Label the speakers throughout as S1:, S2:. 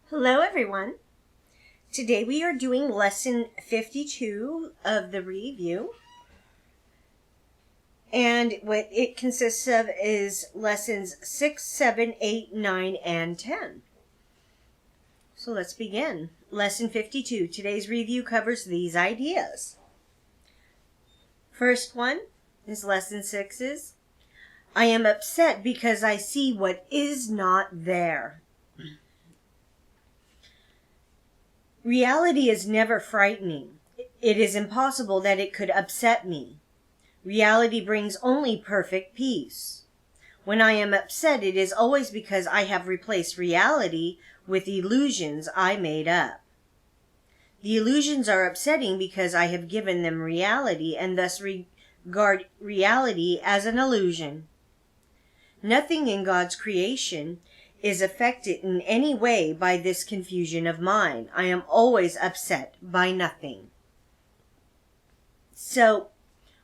S1: Hello everyone. Today we are doing lesson 52 of the review. And what it consists of is lessons 6, 7, 8, 9, and 10. So let's begin. Lesson 52. Today's review covers these ideas. First one is lesson 6's, I am upset because I see what is not there. Reality is never frightening. It is impossible that it could upset me. Reality brings only perfect peace. When I am upset, it is always because I have replaced reality with illusions I made up. The illusions are upsetting because I have given them reality and thus regard reality as an illusion. Nothing in God's creation is affected in any way by this confusion of mine. I am always upset by nothing. So,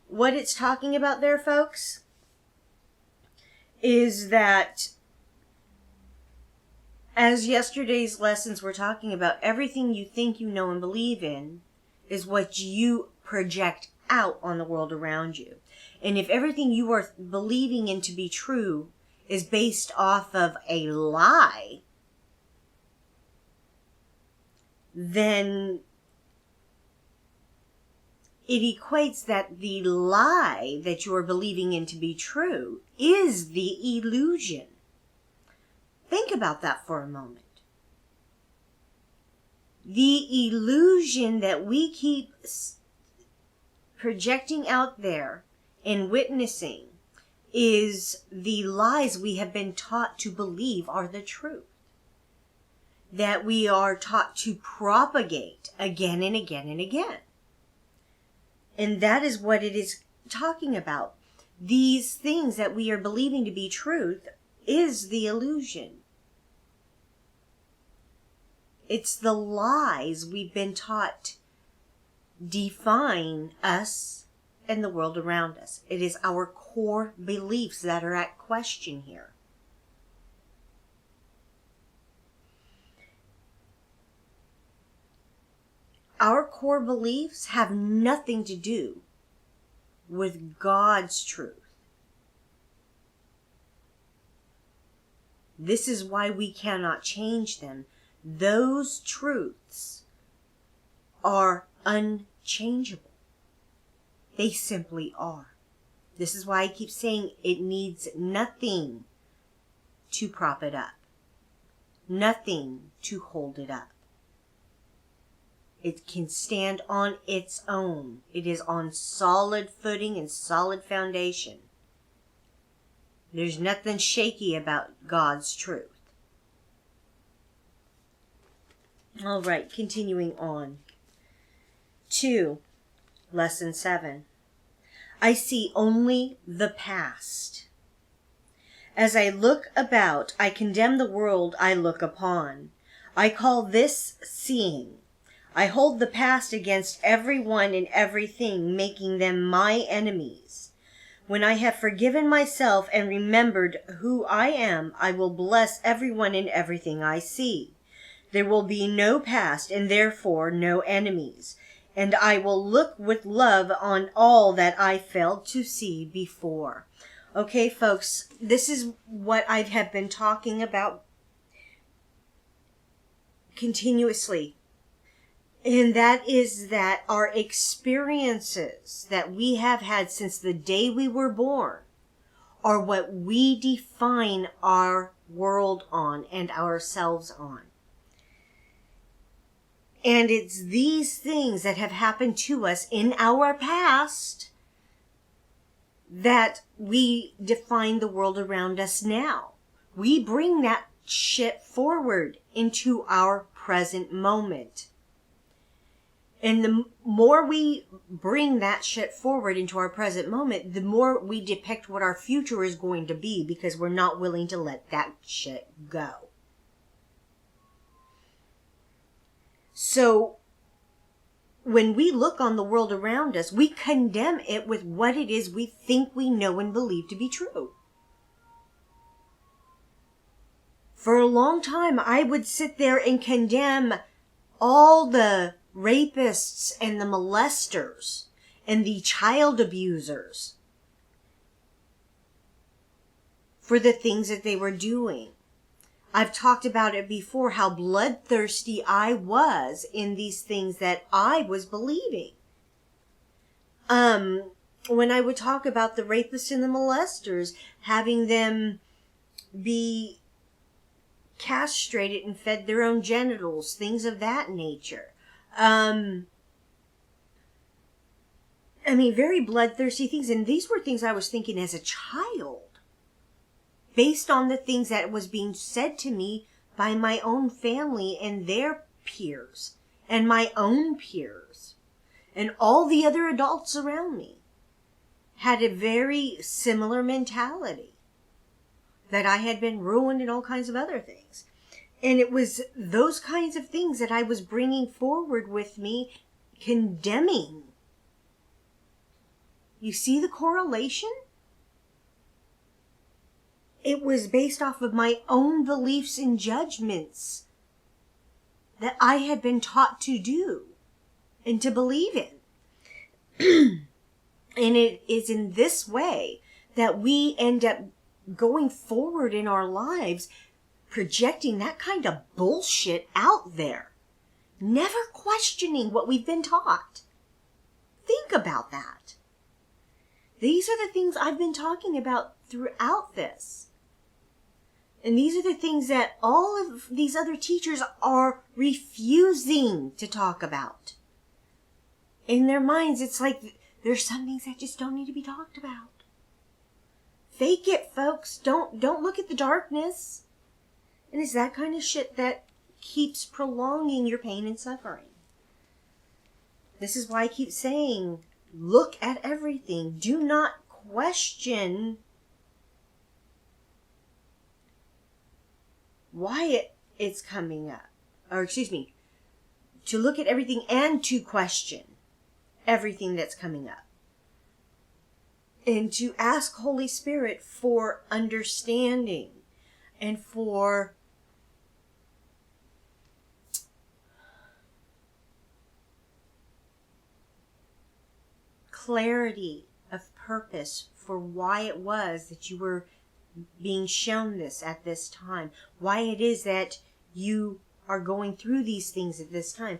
S1: what it's talking about there, folks, is that as yesterday's lessons were talking about, everything you think you know and believe in is what you project out on the world around you. And if everything you are believing in to be true is based off of a lie, then it equates that the lie that you are believing in to be true is the illusion. Think about that for a moment. The illusion that we keep projecting out there and witnessing is the lies we have been taught to believe are the truth, that we are taught to propagate again and again and again. And that is what it is talking about. These things that we are believing to be truth is the illusion. It's the lies we've been taught define us and the world around us. It is our core beliefs that are at question here. Our core beliefs have nothing to do with God's truth. This is why we cannot change them. Those truths are unchangeable. They simply are. This is why I keep saying it needs nothing to prop it up. Nothing to hold it up. It can stand on its own. It is on solid footing and solid foundation. There's nothing shaky about God's truth. All right, continuing on. 2. Lesson 7. I see only the past. As I look about, I condemn the world I look upon. I call this seeing. I hold the past against everyone and everything, making them my enemies. When I have forgiven myself and remembered who I am, I will bless everyone and everything I see. There will be no past and therefore no enemies. And I will look with love on all that I failed to see before. Okay, folks, this is what I have been talking about continuously. And that is that our experiences that we have had since the day we were born are what we define our world on and ourselves on. And it's these things that have happened to us in our past that we define the world around us now. We bring that shit forward into our present moment. And the more we bring that shit forward into our present moment, the more we depict what our future is going to be, because we're not willing to let that shit go. So, when we look on the world around us, we condemn it with what it is we think we know and believe to be true. For a long time, I would sit there and condemn all the rapists and the molesters and the child abusers for the things that they were doing. I've talked about it before, how bloodthirsty I was in these things that I was believing. When I would talk about the rapists and the molesters, having them be castrated and fed their own genitals, things of that nature. Very bloodthirsty things. And these were things I was thinking as a child, based on the things that was being said to me by my own family and their peers, and my own peers, and all the other adults around me had a very similar mentality, that I had been ruined and all kinds of other things. And it was those kinds of things that I was bringing forward with me, condemning. You see the correlation? It was based off of my own beliefs and judgments that I had been taught to do and to believe in. And it is in this way that we end up going forward in our lives, projecting that kind of bullshit out there, never questioning what we've been taught. Think about that. These are the things I've been talking about throughout this. And these are the things that all of these other teachers are refusing to talk about. In their minds, it's like there's some things that just don't need to be talked about. Fake it, folks. Don't look at the darkness. And it's that kind of shit that keeps prolonging your pain and suffering. This is why I keep saying, look at everything. Do not question why it's coming up. To look at everything and to question everything that's coming up. And to ask Holy Spirit for understanding and for clarity of purpose for why it was that you were being shown this at this time. Why it is that you are going through these things at this time.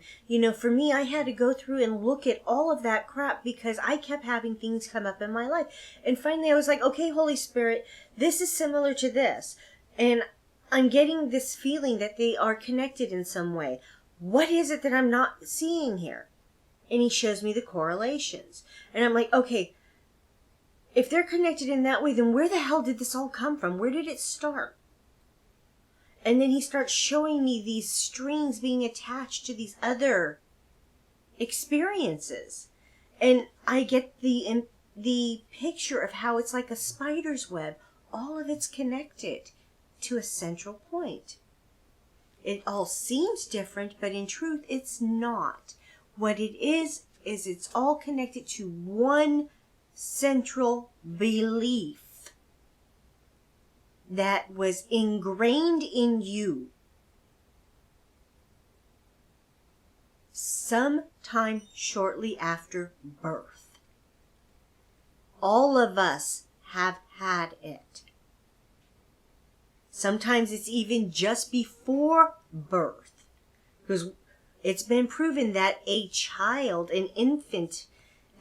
S1: For me, I had to go through and look at all of that crap because I kept having things come up in my life. And finally I was like, okay, Holy Spirit, this is similar to this. And I'm getting this feeling that they are connected in some way. What is it that I'm not seeing here? And he shows me the correlations. And I'm like, okay, if they're connected in that way, then where the hell did this all come from? Where did it start? And then he starts showing me these strings being attached to these other experiences. And I get the picture of how it's like a spider's web. All of it's connected to a central point. It all seems different, but in truth, it's not. What it is it's all connected to one central belief that was ingrained in you sometime shortly after birth. All of us have had it. Sometimes it's even just before birth, because it's been proven that a child, an infant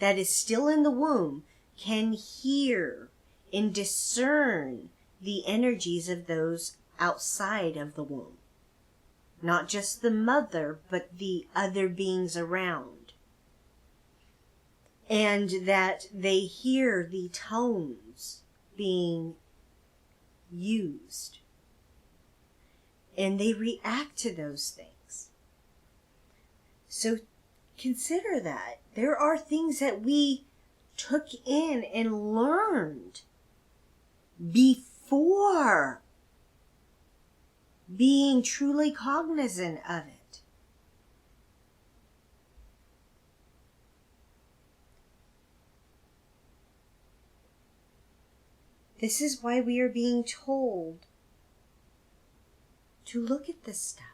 S1: that is still in the womb, can hear and discern the energies of those outside of the womb. Not just the mother, but the other beings around. And that they hear the tones being used. And they react to those things. So consider that. There are things that we took in and learned before being truly cognizant of it. This is why we are being told to look at this stuff.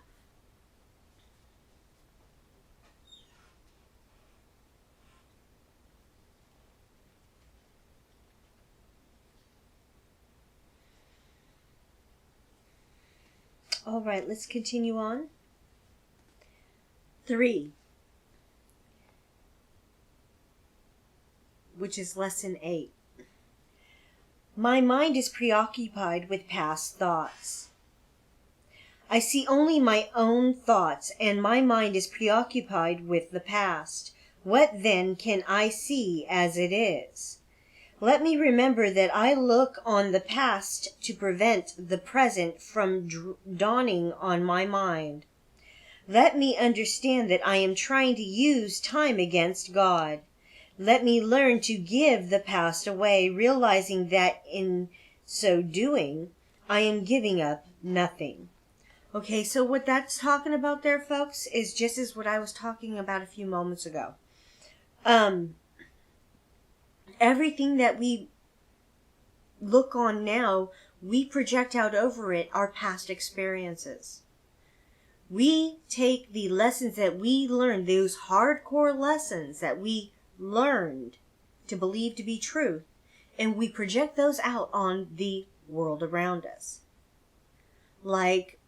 S1: All right, let's continue on. 3, which is lesson 8. My mind is preoccupied with past thoughts. I see only my own thoughts, and my mind is preoccupied with the past. What then can I see as it is? Let me remember that I look on the past to prevent the present from dawning on my mind. Let me understand that I am trying to use time against God. Let me learn to give the past away, realizing that in so doing, I am giving up nothing. Okay, so what that's talking about there, folks, is just as what I was talking about a few moments ago. Everything that we look on now, we project out over it our past experiences. We take the lessons that we learned, those hardcore lessons that we learned to believe to be truth, and we project those out on the world around us. Like,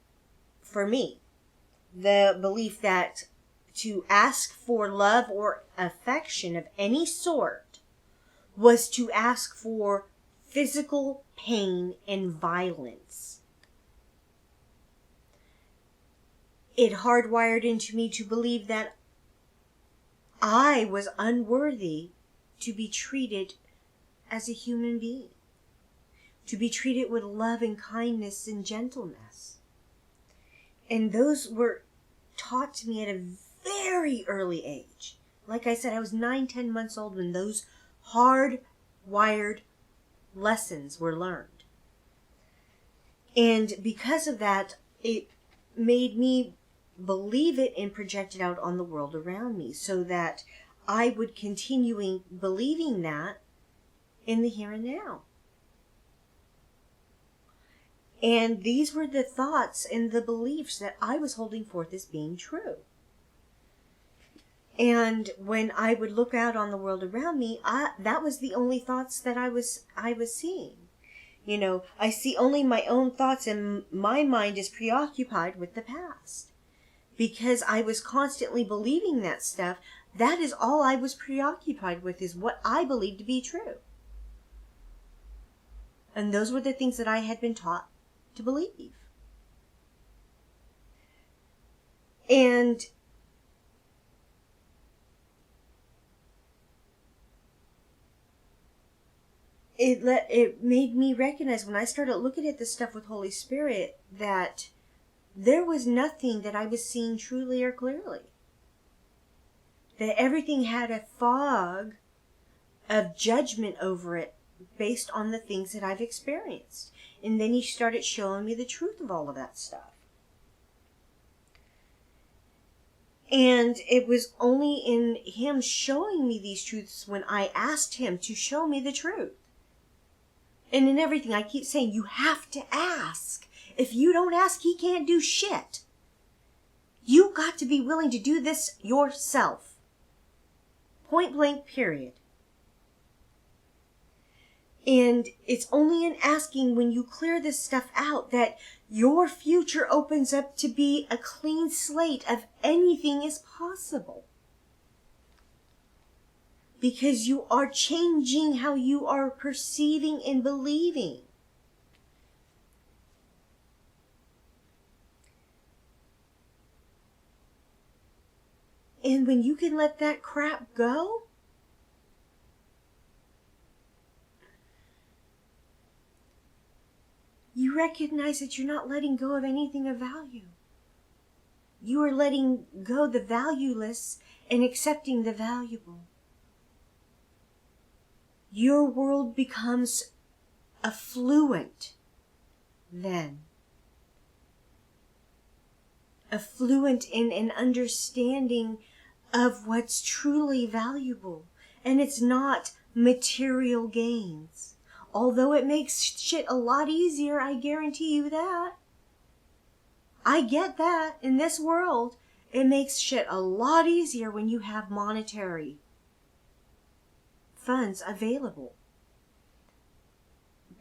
S1: for me, the belief that to ask for love or affection of any sort was to ask for physical pain and violence. It hardwired into me to believe that I was unworthy to be treated as a human being, to be treated with love and kindness and gentleness. And those were taught to me at a very early age. Like I said, I was 9-10 months old when those hard-wired lessons were learned. And because of that, it made me believe it and project it out on the world around me, so that I would continue believing that in the here and now. And these were the thoughts and the beliefs that I was holding forth as being true. And when I would look out on the world around me, that was the only thoughts that I was seeing. You know, I see only my own thoughts, and my mind is preoccupied with the past. Because I was constantly believing that stuff, that is all I was preoccupied with, is what I believed to be true. And those were the things that I had been taught to believe. And it made me recognize, when I started looking at this stuff with Holy Spirit, that there was nothing that I was seeing truly or clearly. That everything had a fog of judgment over it based on the things that I've experienced. And then he started showing me the truth of all of that stuff. And it was only in him showing me these truths when I asked him to show me the truth. And in everything, I keep saying, you have to ask. If you don't ask, he can't do shit. You got to be willing to do this yourself. Point blank, period. And it's only in asking, when you clear this stuff out, that your future opens up to be a clean slate of anything is possible. Because you are changing how you are perceiving and believing. And when you can let that crap go, you recognize that you're not letting go of anything of value. You are letting go the valueless and accepting the valuable. Your world becomes affluent then. Affluent in an understanding of what's truly valuable. And it's not material gains. Although it makes shit a lot easier, I guarantee you that. I get that. In this world, it makes shit a lot easier when you have monetary funds available.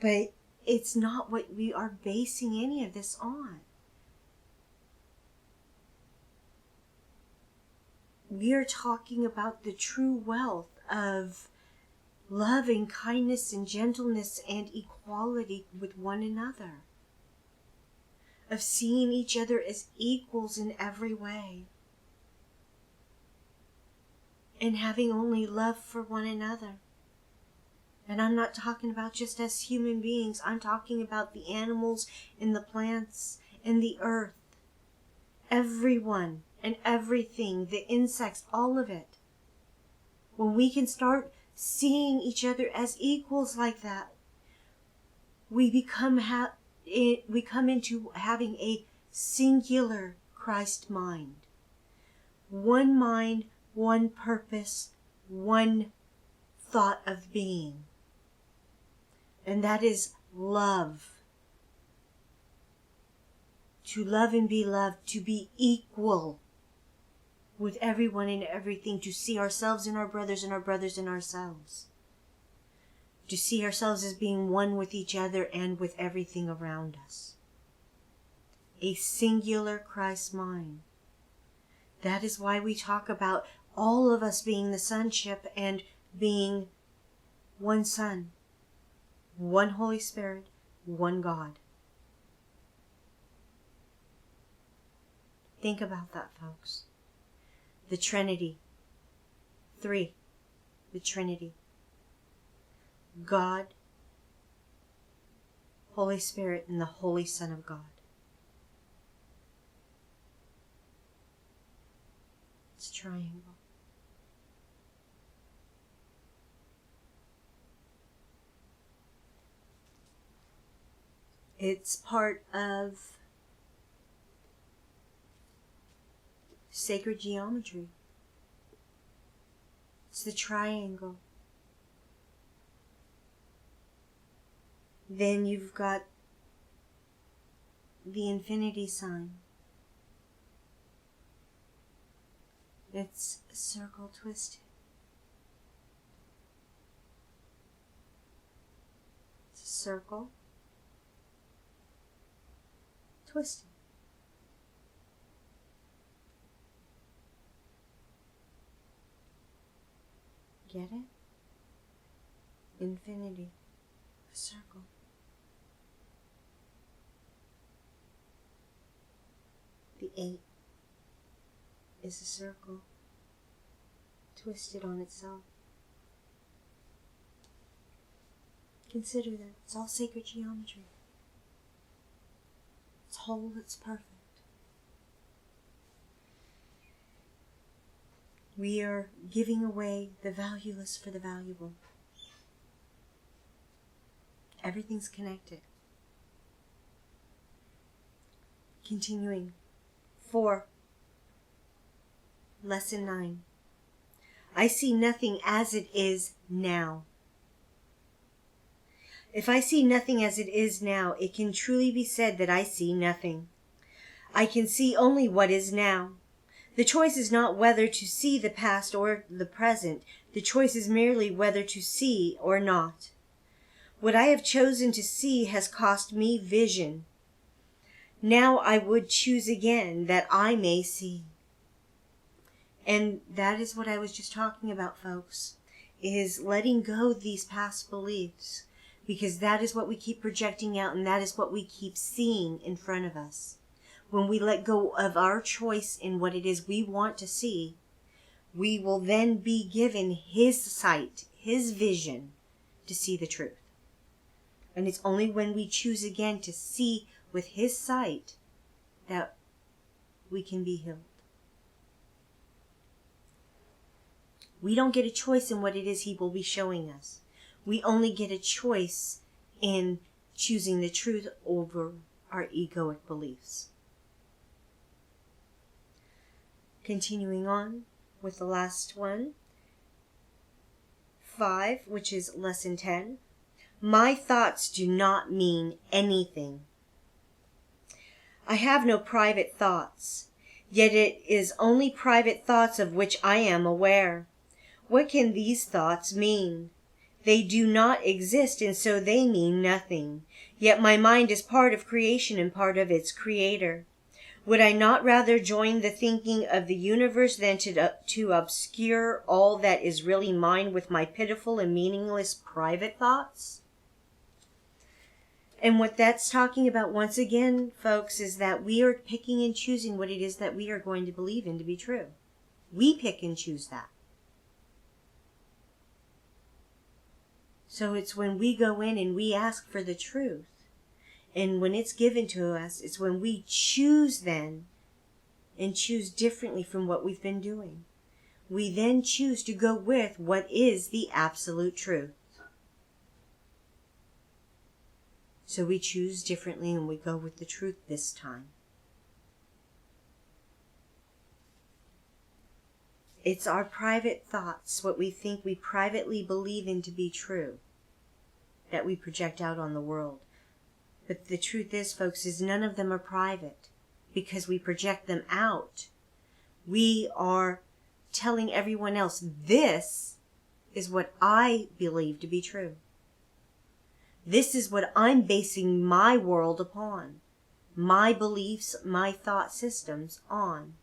S1: But it's not what we are basing any of this on. We are talking about the true wealth of love and kindness and gentleness and equality with one another. Of seeing each other as equals in every way. And having only love for one another. And I'm not talking about just as human beings. I'm talking about the animals and the plants and the earth. Everyone and everything, the insects, all of it. When we can start seeing each other as equals like that, we come into having a singular Christ mind. One mind, one purpose, one thought of being. And that is love. To love and be loved, to be equal with everyone and everything, to see ourselves in our brothers and our brothers in ourselves. To see ourselves as being one with each other and with everything around us. A singular Christ mind. That is why we talk about all of us being the sonship and being one Son, one Holy Spirit, one God. Think about that, folks. The Trinity. 3. The Trinity. God, Holy Spirit, and the Holy Son of God. It's a triangle. It's part of sacred geometry. It's the triangle. Then you've got the infinity sign. It's a circle twisted. It's a circle twisted. Get it? Infinity. A circle. The 8 is a circle twisted on itself. Consider that. It's all sacred geometry. It's whole, it's perfect. We are giving away the valueless for the valuable. Everything's connected. Continuing. 4. Lesson 9. I see nothing as it is now. If I see nothing as it is now, it can truly be said that I see nothing. I can see only what is now. The choice is not whether to see the past or the present. The choice is merely whether to see or not. What I have chosen to see has cost me vision. Now I would choose again that I may see. And that is what I was just talking about, folks, is letting go of these past beliefs, because that is what we keep projecting out, and that is what we keep seeing in front of us. When we let go of our choice in what it is we want to see, we will then be given His sight, His vision, to see the truth. And it's only when we choose again to see with His sight that we can be healed. We don't get a choice in what it is He will be showing us. We only get a choice in choosing the truth over our egoic beliefs. Continuing on with the last one. 5, which is lesson 10. My thoughts do not mean anything. I have no private thoughts, yet it is only private thoughts of which I am aware. What can these thoughts mean? They do not exist, and so they mean nothing. Yet my mind is part of creation and part of its creator. Would I not rather join the thinking of the universe than to obscure all that is really mine with my pitiful and meaningless private thoughts? And what that's talking about, once again, folks, is that we are picking and choosing what it is that we are going to believe in to be true. We pick and choose that. So it's when we go in and we ask for the truth, and when it's given to us, it's when we choose then, and choose differently from what we've been doing. We then choose to go with what is the absolute truth. So we choose differently and we go with the truth this time. It's our private thoughts, what we think we privately believe in to be true, that we project out on the world. But the truth is, folks, is none of them are private because we project them out. We are telling everyone else, this is what I believe to be true. This is what I'm basing my world upon, my beliefs, my thought systems on.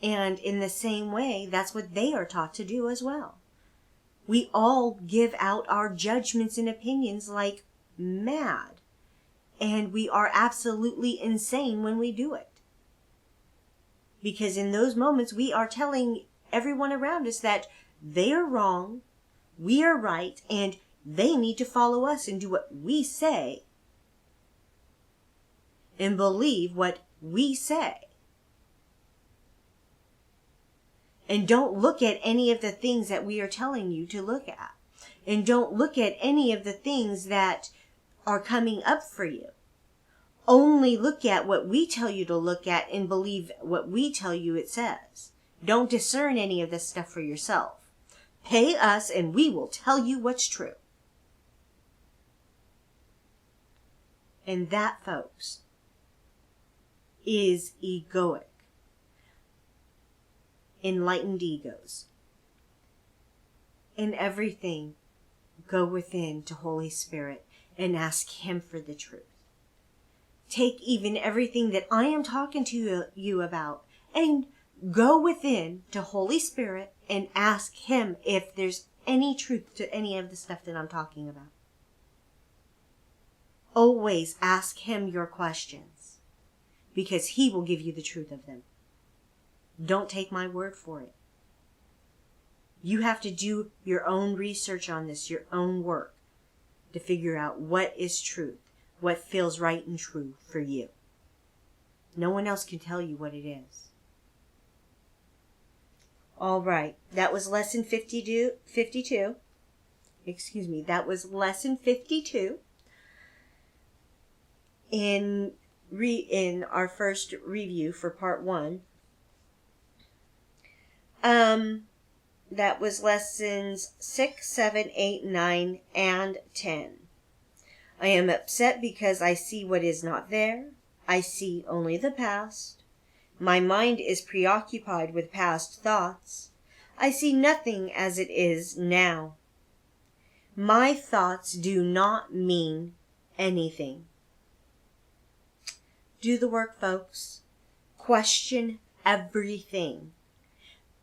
S1: And in the same way, that's what they are taught to do as well. We all give out our judgments and opinions like mad. And we are absolutely insane when we do it. Because in those moments, we are telling everyone around us that they are wrong, we are right, and they need to follow us and do what we say and believe what we say. And don't look at any of the things that we are telling you to look at. And don't look at any of the things that are coming up for you. Only look at what we tell you to look at and believe what we tell you it says. Don't discern any of this stuff for yourself. Pay us and we will tell you what's true. And that, folks, is egoic. Enlightened egos. In everything, go within to Holy Spirit and ask Him for the truth. Take even everything that I am talking to you about and go within to Holy Spirit and ask Him if there's any truth to any of the stuff that I'm talking about. Always ask Him your questions because He will give you the truth of them. Don't take my word for it. You have to do your own research on this, your own work, to figure out what is truth, what feels right and true for you. No one else can tell you what it is. All right, that was lesson 52. Excuse me, that was lesson 52 in our first review for part 1. That was lessons 6, 7, 8, 9, and 10. I am upset because I see what is not there. I see only the past. My mind is preoccupied with past thoughts. I see nothing as it is now. My thoughts do not mean anything. Do the work, folks. Question everything.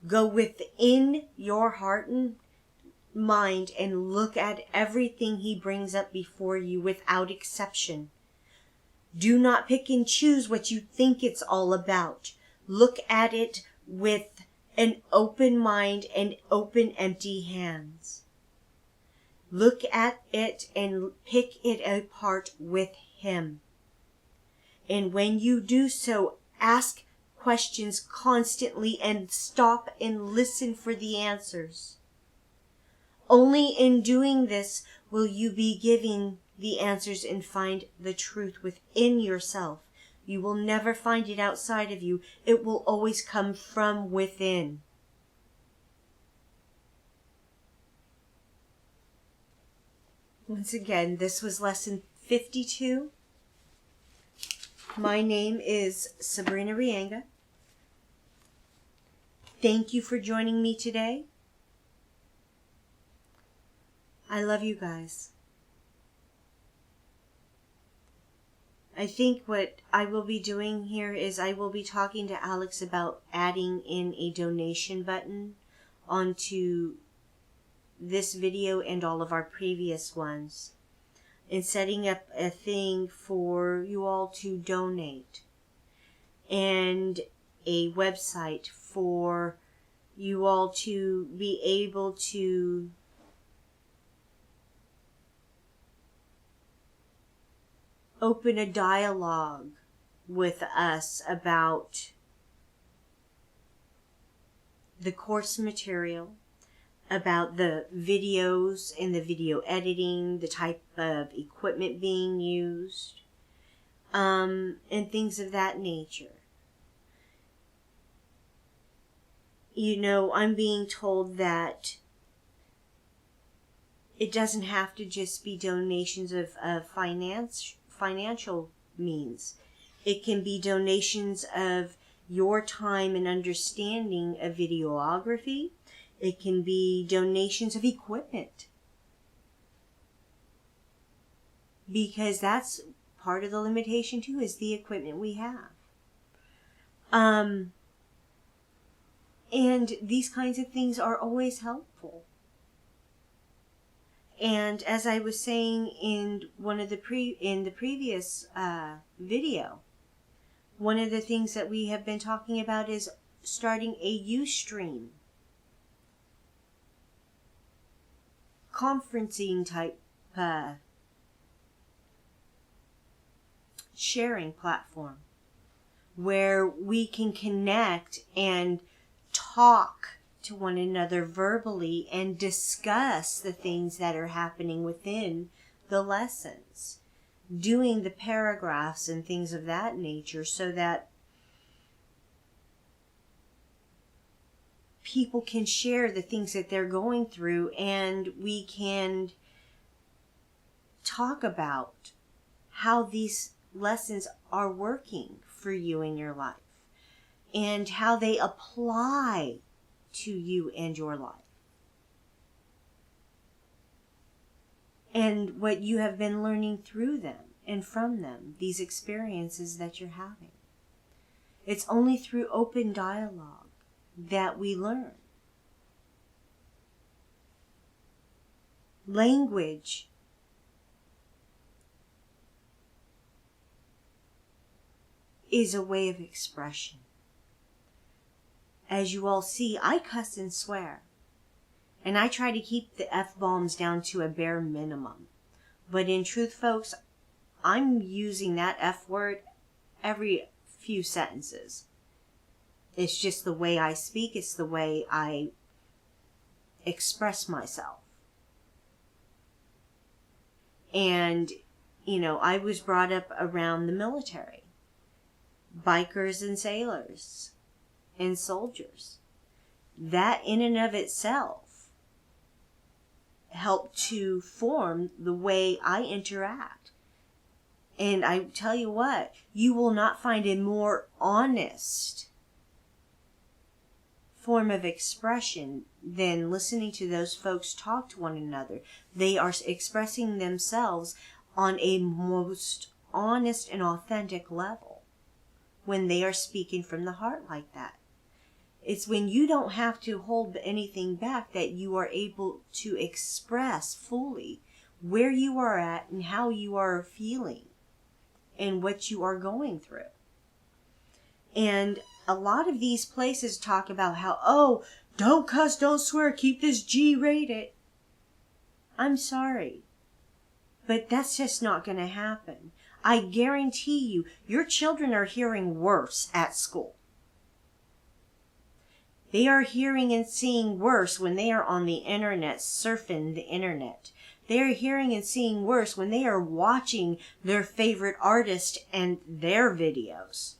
S1: Go within your heart and mind and look at everything He brings up before you without exception. Do not pick and choose what you think it's all about. Look at it with an open mind and open, empty hands. Look at it and pick it apart with Him. And when you do so, ask questions constantly and stop and listen for the answers. Only in doing this will you be giving the answers and find the truth within yourself. You will never find it outside of you. It will always come from within. Once again, this was lesson 52 My name is Sabrina Reyenga. Thank you for joining me today. I love you guys. I think what I will be doing here is I will be talking to Alex about adding in a donation button onto this video and all of our previous ones, and setting up a thing for you all to donate, and a website for you all to be able to open a dialogue with us about the course material, about the videos and the video editing, the type of equipment being used, and things of that nature. You know, I'm being told that it doesn't have to just be donations of financial means. It can be donations of your time and understanding of videography. It can be donations of equipment, because that's part of the limitation too, is the equipment we have. And these kinds of things are always helpful. And as I was saying in one of the previous video, one of the things that we have been talking about is starting a Ustream conferencing type sharing platform where we can connect and talk to one another verbally and discuss the things that are happening within the lessons, doing the paragraphs and things of that nature, so that people can share the things that they're going through, and we can talk about how these lessons are working for you in your life and how they apply to you and your life, and what you have been learning through them and from them, these experiences that you're having. It's only through open dialogue that we learn. Language is a way of expression. As you all see, I cuss and swear. And I try to keep the F-bombs down to a bare minimum. But in truth, folks, I'm using that F word every few sentences. It's just the way I speak. It's the way I express myself. And, you know, I was brought up around the military. Bikers and sailors and soldiers. That in and of itself helped to form the way I interact. And I tell you what, you will not find a more honest form of expression than listening to those folks talk to one another. They are expressing themselves on a most honest and authentic level when they are speaking from the heart like that. It's when you don't have to hold anything back that you are able to express fully where you are at and how you are feeling and what you are going through. And a lot of these places talk about how, oh, don't cuss, don't swear, keep this G-rated. I'm sorry, but that's just not going to happen. I guarantee you, your children are hearing worse at school. They are hearing and seeing worse when they are on the internet, surfing the internet. They are hearing and seeing worse when they are watching their favorite artist and their videos.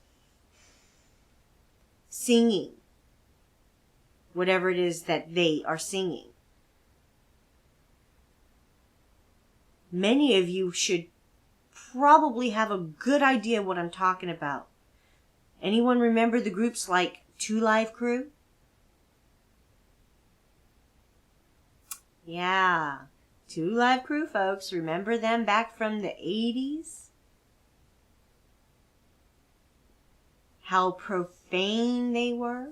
S1: Singing whatever it is that they are singing. Many of you should probably have a good idea what I'm talking about. Anyone remember the groups like 2 Live Crew? Yeah, 2 Live Crew, folks. Remember them back from the 80s? How profane they were?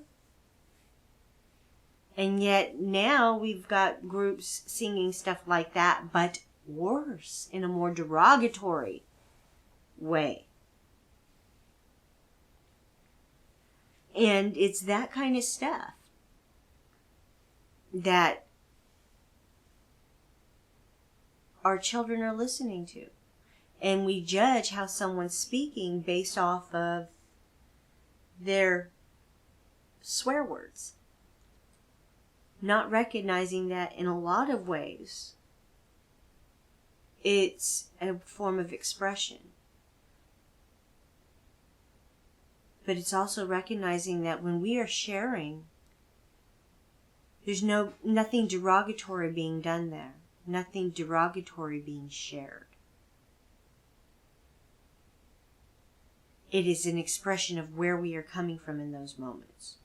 S1: And yet now we've got groups singing stuff like that, but worse, in a more derogatory way. And it's that kind of stuff that our children are listening to. And we judge how someone's speaking based off of their swear words. Not recognizing that in a lot of ways, it's a form of expression. But it's also recognizing that when we are sharing, there's nothing derogatory being done there. Nothing derogatory being shared. It is an expression of where we are coming from in those moments.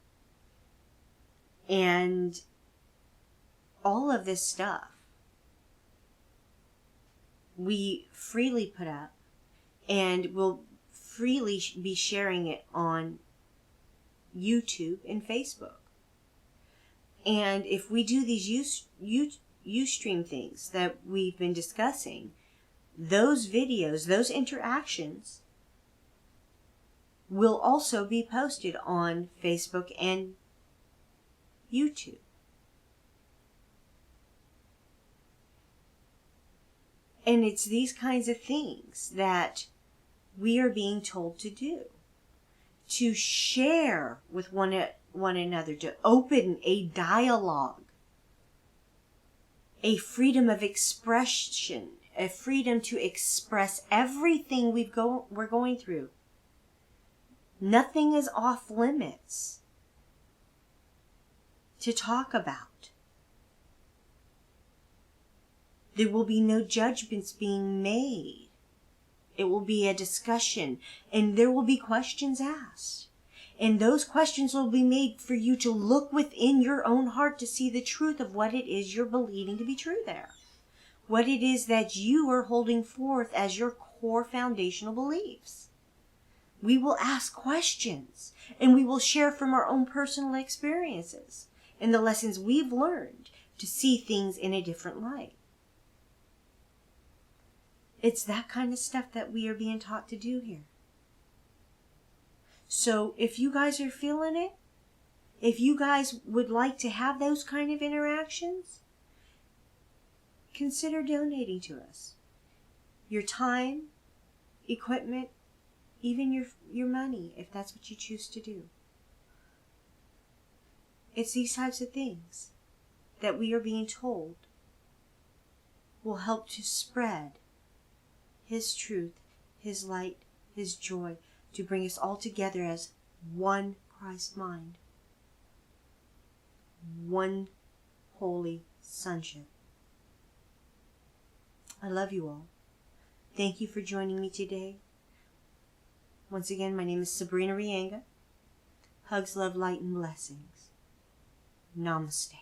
S1: And all of this stuff we freely put up, and will freely be sharing it on YouTube and Facebook. And if we do these Ustream things that we've been discussing, those videos, those interactions will also be posted on Facebook and YouTube. And it's these kinds of things that we are being told to do. To share with one another, to open a dialogue, a freedom of expression, a freedom to express everything we're going through. Nothing is off limits to talk about. There will be no judgments being made. It will be a discussion, and there will be questions asked. And those questions will be made for you to look within your own heart to see the truth of what it is you're believing to be true there. What it is that you are holding forth as your core foundational beliefs. We will ask questions, and we will share from our own personal experiences and the lessons we've learned to see things in a different light. It's that kind of stuff that we are being taught to do here. So if you guys are feeling it, if you guys would like to have those kind of interactions, consider donating to us. Your time, equipment, even your money, if that's what you choose to do. It's these types of things that we are being told will help to spread His truth, His light, His joy, to bring us all together as one Christ mind, one holy sonship. I love you all. Thank you for joining me today. Once again, my name is Sabrina Reyenga. Hugs, love, light, and blessings. Namaste.